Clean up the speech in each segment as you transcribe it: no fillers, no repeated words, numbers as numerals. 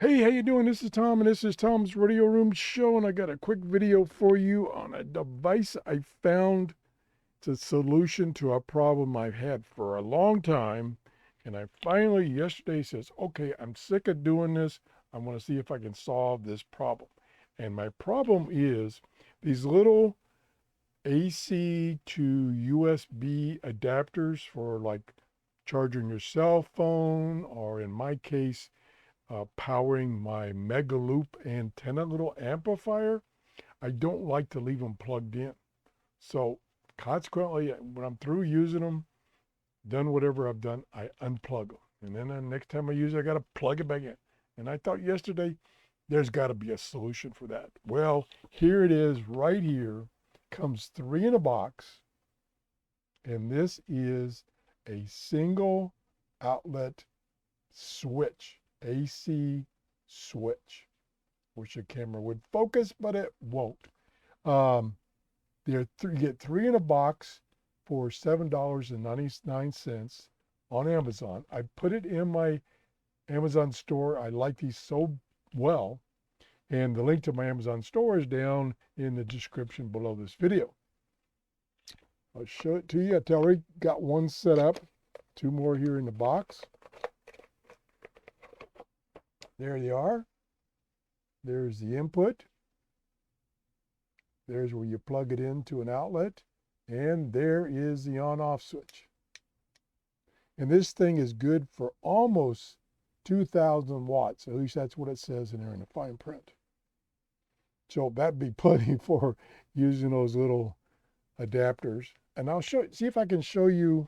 Hey, how you doing? This is Tom, and this is Tom's Radio Room Show, and I got a quick video for you on a device I found. It's a solution to a problem I've had for a long time, and I finally yesterday says, okay, I'm sick of doing this. I want to see if I can solve this problem. And my problem is these little AC to USB adapters for like charging your cell phone, or in my case, powering my Mega Loop antenna little amplifier. I don't like to leave them plugged in. So consequently, when I'm through using them, done whatever I've done, I unplug them. And then the next time I use it, I got to plug it back in. And I thought yesterday, there's got to be a solution for that. Well, here it is right here. Comes three in a box. And this is a single outlet switch. AC switch. Wish the camera would focus, but it won't. You get three in a box for $7.99 on Amazon. I put it in my Amazon store. I like these so well. And the link to my Amazon store is down in the description below this video. I'll show it to you. I already got one set up. Two more here in the box. There they are. There's the input. There's where you plug it into an outlet. And there is the on-off switch. And this thing is good for almost 2,000 watts. At least that's what it says in there in the fine print. So that'd be plenty for using those little adapters. And I'll see if I can show you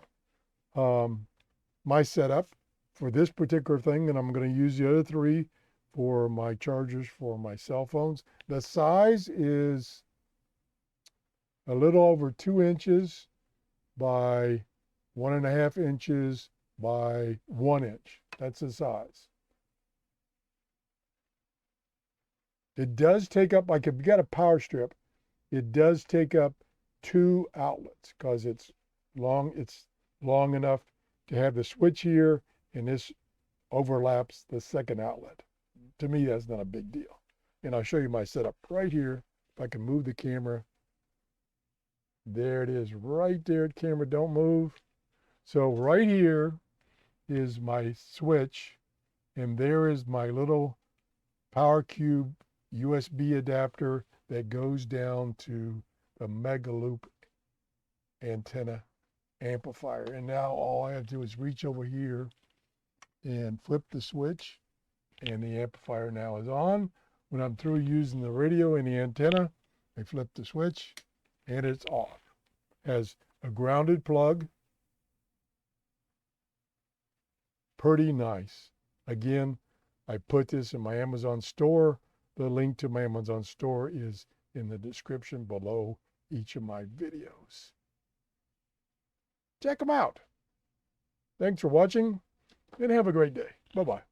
my setup for this particular thing, and I'm going to use the other three for my chargers for my cell phones. The size is a little over 2 inches by 1.5 inches by 1 inch. That's the size. It does take up, like if you got a power strip, it does take up 2 outlets because it's long enough to have the switch here, and this overlaps the second outlet. To me, that's not a big deal. And I'll show you my setup right here. If I can move the camera. There it is right there. Camera, don't move. So right here is my switch, and there is my little Power Cube USB adapter that goes down to the Mega Loop antenna amplifier. And now all I have to do is reach over here and flip the switch, and the amplifier now is on. When I'm through using the radio and the antenna, I flip the switch and it's off. Has a grounded plug. Pretty nice. Again, I put this in my Amazon store. The link to my Amazon store is in the description below each of my videos. Check them out. Thanks for watching, and have a great day. Bye-bye.